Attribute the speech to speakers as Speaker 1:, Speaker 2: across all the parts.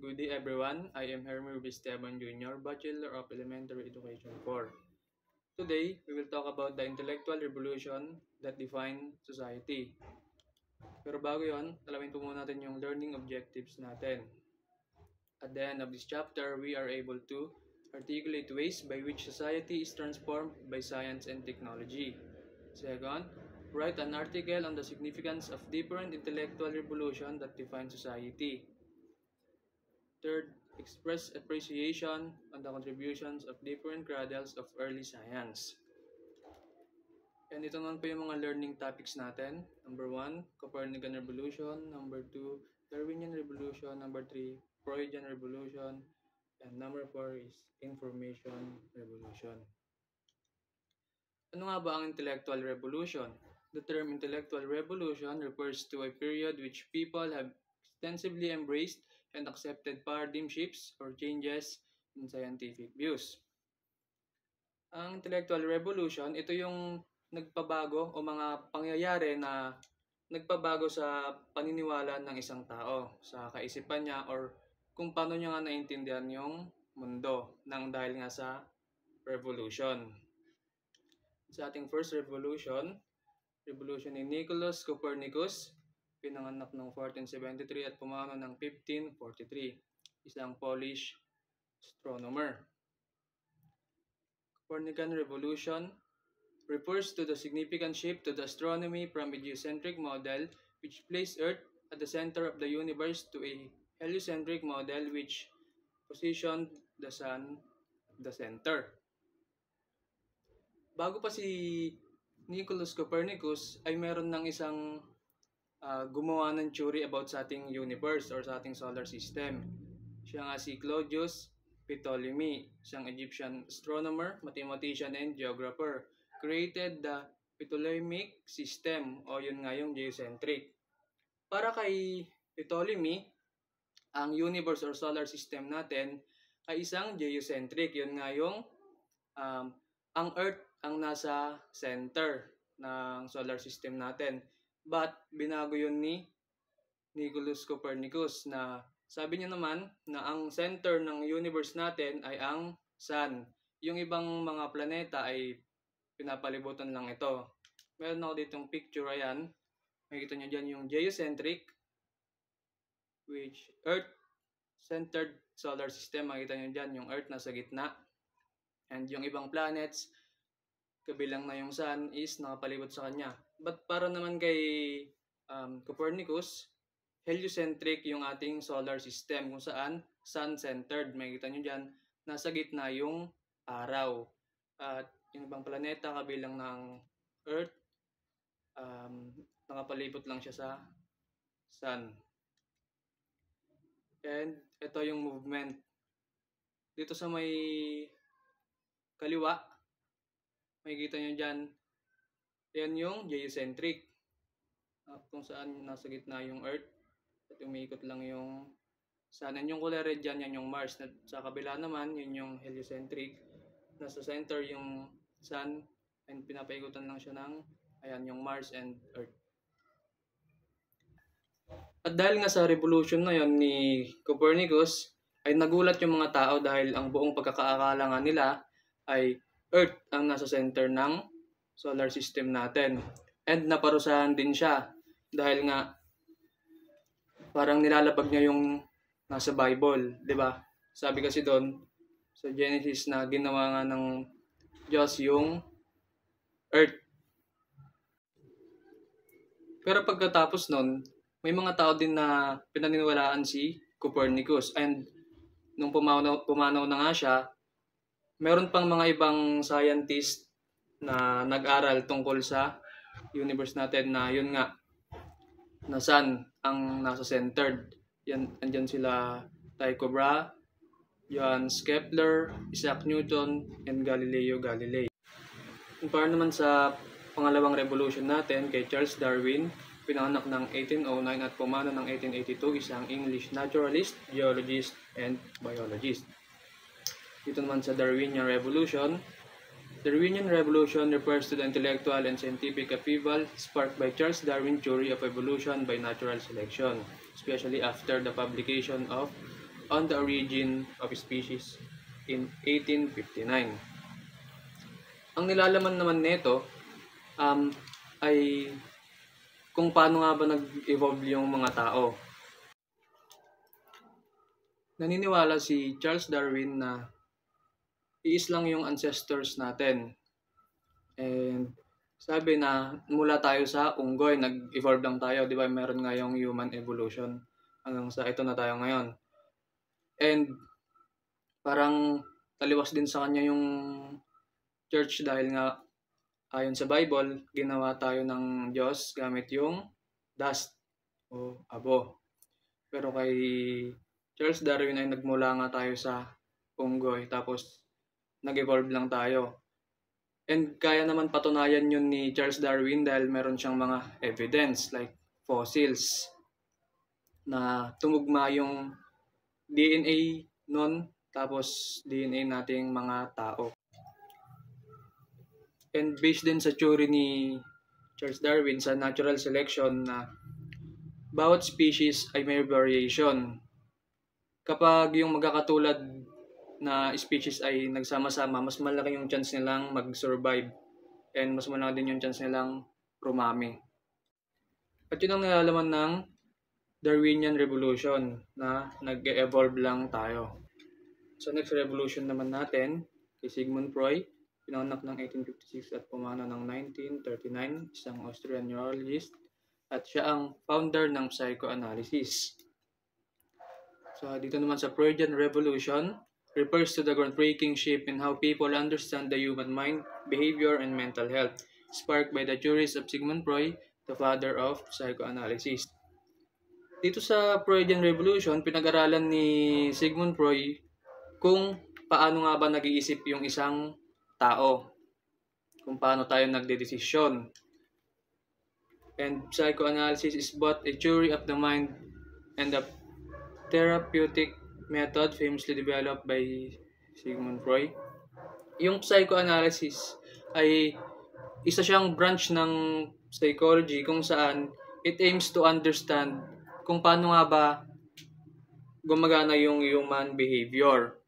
Speaker 1: Good day everyone, I am Hermie Esteban Jr., Bachelor of Elementary Education 4. Today, we will talk about the intellectual revolution that defined society. Pero bago yon, alamin po muna natin yung learning objectives natin. At the end of this chapter, we are able to articulate ways by which society is transformed by science and technology. Second, write an article on the significance of different intellectual revolution that define society. Third, express appreciation on the contributions of different cradles of early science. And ito naman po yung mga learning topics natin. Number 1, Copernican Revolution. Number 2, Darwinian Revolution. Number 3, Freudian Revolution. And number 4 is Information Revolution. Ano nga ba ang intellectual revolution? The term intellectual revolution refers to a period which people have extensively embraced and accepted paradigm shifts or changes in scientific views. Ang intellectual revolution, ito yung nagpabago o mga pangyayari na nagpabago sa paniniwala ng isang tao, sa kaisipan niya or kung paano niya nga naintindihan yung mundo nang dahil nga sa revolution. Sa ating first revolution ni Nicolaus Copernicus, pinanganak noong 1473 at pumanaw ng 1543, isang Polish astronomer. Copernican Revolution refers to the significant shift to the astronomy from a geocentric model which placed Earth at the center of the universe to a heliocentric model which positioned the Sun at the center. Bago pa si Nicolaus Copernicus ay meron ng isang gumawa ng theory about sa ating universe or sa ating solar system. Siya nga si Claudius Ptolemy, isang Egyptian astronomer, mathematician, and geographer. Created the Ptolemaic system o yun nga yung geocentric. Para kay Ptolemy, ang universe or solar system natin ay isang geocentric. Yun nga yung ang Earth ang nasa center ng solar system natin. But binago yun ni Nicolaus Copernicus na sabi niya naman na ang center ng universe natin ay ang Sun. Yung ibang mga planeta ay pinapalibutan lang ito. Meron ako ditong picture, ayan. Makikita nyo dyan yung geocentric, which Earth-centered solar system. Makikita nyo dyan yung Earth nasa gitna. And yung ibang planets, kabilang na yung Sun is nakapalibot sa kanya. But para naman kay Copernicus, heliocentric yung ating solar system kung saan sun-centered. Makikita nyo dyan, nasa gitna yung araw. At yung ibang planeta kabilang ng Earth, nakapalibot lang siya sa Sun. And ito yung movement. Dito sa may kaliwa, makikita nyo dyan, yan yung geocentric. Kung saan nasa gitna yung Earth at umiikot lang yung Sun. And yung kulay red dyan, yan yung Mars. Sa kabila naman, yun yung heliocentric. Nasa center yung Sun and pinapaikutan lang siya ng ayan, yung Mars and Earth. At dahil nga sa revolution na yun ni Copernicus, ay nagulat yung mga tao dahil ang buong pagkakaakala nga nila ay Earth ang nasa center ng solar system natin. And naparusahan din siya dahil nga parang nilalabag niya yung nasa Bible, 'di ba? Sabi kasi doon sa Genesis na ginawa nga ng Diyos yung Earth. Pero pagkatapos nun, may mga tao din na pinaniniwalaan si Copernicus. And nung pumanaw na nga siya, meron pang mga ibang scientist na nag-aral tungkol sa universe natin na yun nga, na Sun ang nasa centered. Yan, andyan sila Tycho Brahe, Johannes Kepler, Isaac Newton, and Galileo Galilei. Para naman sa pangalawang revolution natin kay Charles Darwin, pinanganak ng 1809 at pumanaw ng 1882, isang English naturalist, geologist, and biologist. Dito naman sa Darwinian Revolution. The Darwinian Revolution refers to the intellectual and scientific upheaval sparked by Charles Darwin's theory of evolution by natural selection, especially after the publication of on the Origin of Species in 1859. Ang nilalaman naman nito ay kung paano nga ba nag-evolve yung mga tao. Naniniwala si Charles Darwin na iis lang yung ancestors natin. And sabi na mula tayo sa unggoy, nag-evolve lang tayo, di ba? Meron nga yung human evolution hanggang sa ito na tayo ngayon. And parang taliwas din sa kanya yung church dahil nga ayon sa Bible, ginawa tayo ng Diyos gamit yung dust o abo. Pero kay Charles Darwin ay nagmula nga tayo sa unggoy tapos nag-evolve lang tayo. And kaya naman patunayan yun ni Charles Darwin dahil meron siyang mga evidence like fossils na tumugma yung DNA nun tapos DNA nating mga tao. And based din sa theory ni Charles Darwin sa natural selection na bawat species ay may variation. Kapag yung magkakatulad na species ay nagsama-sama, mas malaki yung chance nilang mag-survive and mas malaki din yung chance nilang rumami. At yun ang nilalaman ng Darwinian Revolution na nag-evolve lang tayo. So next revolution naman natin, kay Sigmund Freud, pinanganak ng 1856 at pumanaw ng 1939, isang Austrian neurologist at siya ang founder ng psychoanalysis. So dito naman sa Freudian Revolution, refers to the groundbreaking shift in how people understand the human mind, behavior, and mental health, sparked by the theories of Sigmund Freud, the father of psychoanalysis. Dito sa Freudian Revolution, pinag-aralan ni Sigmund Freud kung paano nga ba nag-iisip yung isang tao, kung paano tayo nagdedesisyon. And psychoanalysis is both a theory of the mind and a therapeutic method famously developed by Sigmund Freud. Yung psychoanalysis ay isa siyang branch ng psychology kung saan it aims to understand kung paano nga ba gumagana yung human behavior.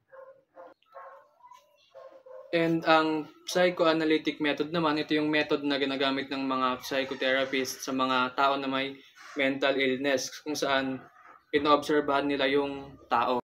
Speaker 1: And ang psychoanalytic method naman, ito yung method na ginagamit ng mga psychotherapists sa mga tao na may mental illness kung saan inoobserbahan nila yung tao.